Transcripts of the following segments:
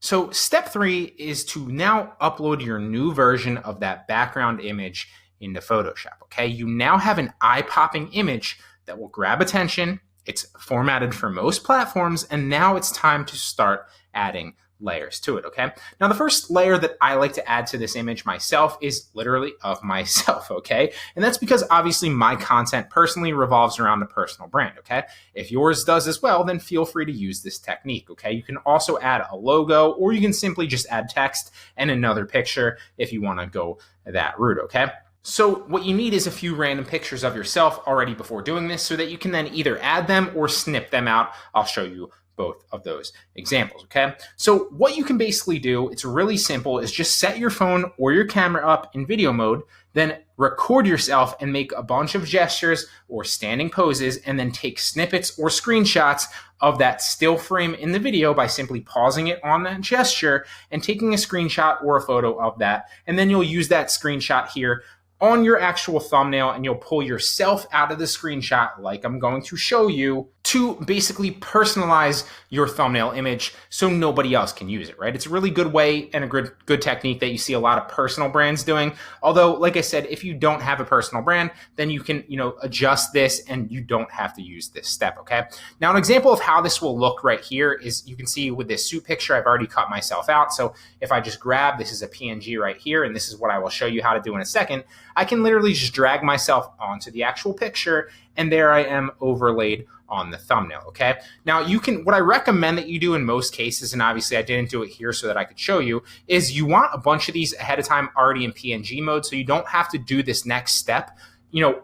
So step 3 is to now upload your new version of that background image into Photoshop, okay? You now have an eye-popping image that will grab attention. It's formatted for most platforms, and now it's time to start adding layers to it, okay? Now, the first layer that I like to add to this image myself is literally of myself, okay? And that's because obviously my content personally revolves around a personal brand, okay? If yours does as well, then feel free to use this technique, okay? You can also add a logo, or you can simply just add text and another picture if you want to go that route, okay? So what you need is a few random pictures of yourself already before doing this so that you can then either add them or snip them out. I'll show you both of those examples, okay? So what you can basically do, it's really simple, is just set your phone or your camera up in video mode, then record yourself and make a bunch of gestures or standing poses, and then take snippets or screenshots of that still frame in the video by simply pausing it on that gesture and taking a screenshot or a photo of that. And then you'll use that screenshot here on your actual thumbnail, and you'll pull yourself out of the screenshot like I'm going to show you to basically personalize your thumbnail image so nobody else can use it, right? It's a really good way and a good technique that you see a lot of personal brands doing. Although, like I said, if you don't have a personal brand, then you can, adjust this and you don't have to use this step, okay? Now, an example of how this will look right here is you can see with this suit picture, I've already cut myself out. So if I just grab, this is a PNG right here, and this is what I will show you how to do in a second. I can literally just drag myself onto the actual picture, and there I am overlaid on the thumbnail, okay? Now what I recommend that you do in most cases, and obviously I didn't do it here so that I could show you, is you want a bunch of these ahead of time already in PNG mode so you don't have to do this next step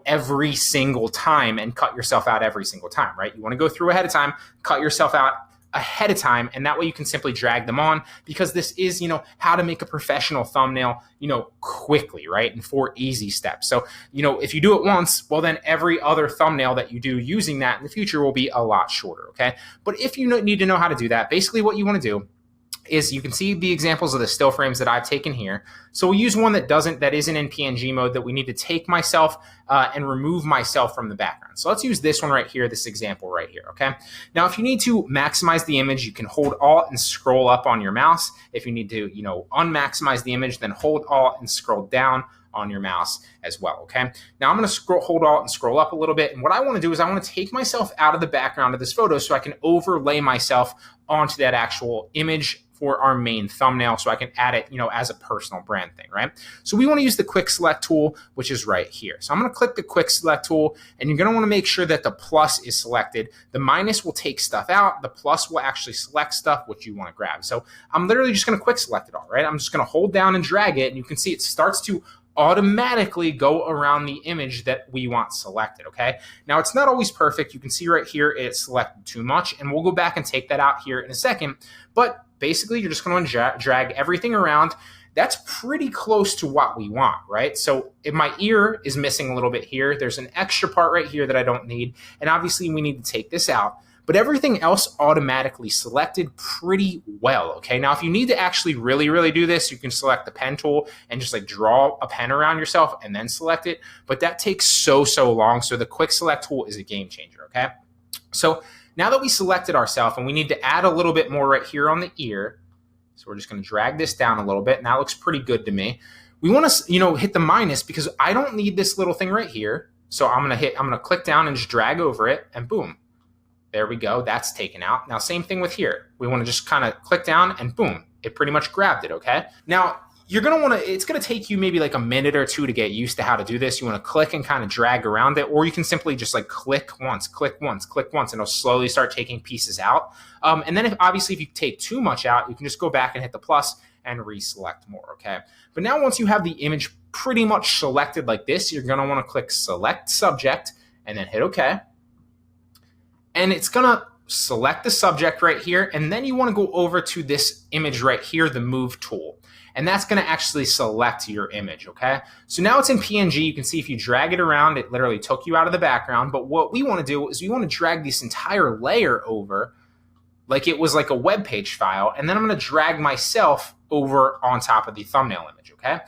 every single time and cut yourself out every single time, right? You want to go through ahead of time, cut yourself out ahead of time, and that way you can simply drag them on, because this is, how to make a professional thumbnail, quickly, right? And 4 easy steps. So, if you do it once, well, then every other thumbnail that you do using that in the future will be a lot shorter, okay? But if you need to know how to do that, basically what you want to do is you can see the examples of the still frames that I've taken here. So we'll use one that isn't in PNG mode, that we need to take myself and remove myself from the background. So let's use this one right here, this example right here, okay? Now, if you need to maximize the image, you can hold Alt and scroll up on your mouse. If you need to, unmaximize the image, then hold Alt and scroll down on your mouse as well, okay? Now I'm gonna hold Alt and scroll up a little bit, and what I wanna do is I wanna take myself out of the background of this photo so I can overlay myself onto that actual image for our main thumbnail, so I can add it, as a personal brand thing, right? So we wanna use the quick select tool, which is right here. So I'm gonna click the quick select tool, and you're gonna wanna make sure that the plus is selected. The minus will take stuff out, the plus will actually select stuff which you wanna grab. So I'm literally just gonna quick select it all, right? I'm just gonna hold down and drag it, and you can see it starts to automatically go around the image that we want selected, okay? Now, it's not always perfect. You can see right here, it's selected too much, and we'll go back and take that out here in a second. But basically, you're just going to drag everything around. That's pretty close to what we want, right? So if my ear is missing a little bit here, there's an extra part right here that I don't need, and obviously we need to take this out. But everything else automatically selected pretty well, okay? Now, if you need to actually really, really do this, you can select the pen tool and just draw a pen around yourself and then select it. But that takes so long. So the quick select tool is a game changer, okay? So now that we selected ourselves, and we need to add a little bit more right here on the ear. So we're just gonna drag this down a little bit, and that looks pretty good to me. We wanna, hit the minus because I don't need this little thing right here. So I'm gonna click down and just drag over it, and boom. There we go, that's taken out. Now, same thing with here. We wanna just kind of click down and boom, it pretty much grabbed it, okay? Now, it's gonna take you maybe like a minute or two to get used to how to do this. You wanna click and kind of drag around it, or you can simply just click once, and it'll slowly start taking pieces out. And then obviously if you take too much out, you can just go back and hit the plus and reselect more, okay? But now once you have the image pretty much selected like this, you're gonna wanna click select subject and then hit okay. And it's gonna select the subject right here, and then you wanna go over to this image right here, the move tool. And that's gonna actually select your image, okay? So now it's in PNG. You can see if you drag it around, it literally took you out of the background. But what we wanna do is we wanna drag this entire layer over like it was like a web page file, and then I'm gonna drag myself over on top of the thumbnail image, okay?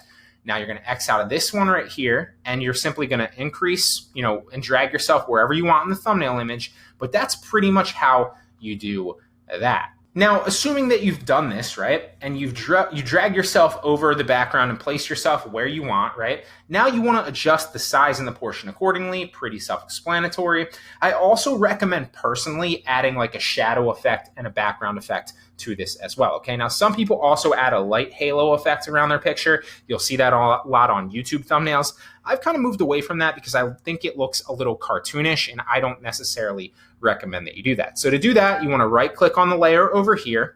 Now you're gonna X out of this one right here, and you're simply gonna increase, and drag yourself wherever you want in the thumbnail image, but that's pretty much how you do that. Now, assuming that you've done this, right, and you drag yourself over the background and place yourself where you want, right, now you want to adjust the size and the portion accordingly. Pretty self-explanatory. I also recommend personally adding like a shadow effect and a background effect to this as well. Okay, now some people also add a light halo effect around their picture. You'll see that a lot on YouTube thumbnails. I've kind of moved away from that because I think it looks a little cartoonish, and I don't necessarily recommend that you do that. So to do that, you want to right click on the layer over here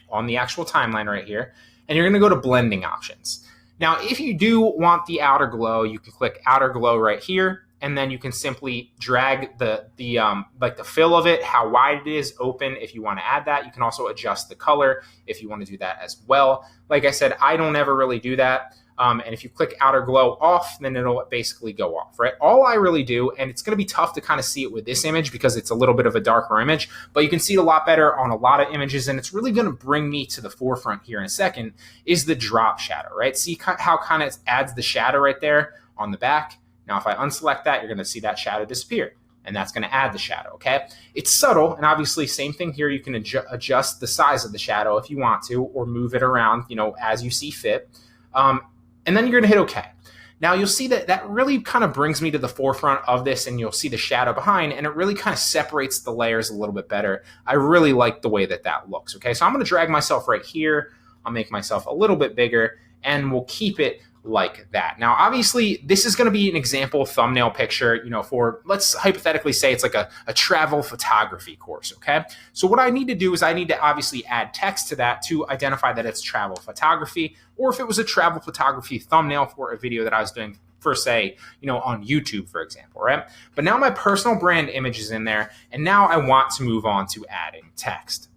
on the actual timeline right here, and you're going to go to blending options. Now, if you do want the outer glow, you can click outer glow right here, and then you can simply drag the fill of it, how wide it is, open if you want to add that. You can also adjust the color if you want to do that as well. Like I said, I don't ever really do that. And if you click outer glow off, then it'll basically go off, right? All I really do, and it's going to be tough to kind of see it with this image because it's a little bit of a darker image, but you can see it a lot better on a lot of images, and it's really going to bring me to the forefront here in a second, is the drop shadow, right? See how kind of adds the shadow right there on the back? Now, if I unselect that, you're going to see that shadow disappear, and that's going to add the shadow, okay? It's subtle, and obviously same thing here. You can adjust the size of the shadow if you want to, or move it around, as you see fit. And then you're going to hit OK. Now you'll see that really kind of brings me to the forefront of this, and you'll see the shadow behind, and it really kind of separates the layers a little bit better. I really like the way that looks. Okay, so I'm going to drag myself right here. I'll make myself a little bit bigger, and we'll keep it like that. Now, obviously, this is going to be an example thumbnail picture, for, let's hypothetically say it's like a travel photography course, okay? So what I need to do is I need to obviously add text to that to identify that it's travel photography, or if it was a travel photography thumbnail for a video that I was doing for, say, on YouTube, for example, right? But now my personal brand image is in there, and now I want to move on to adding text.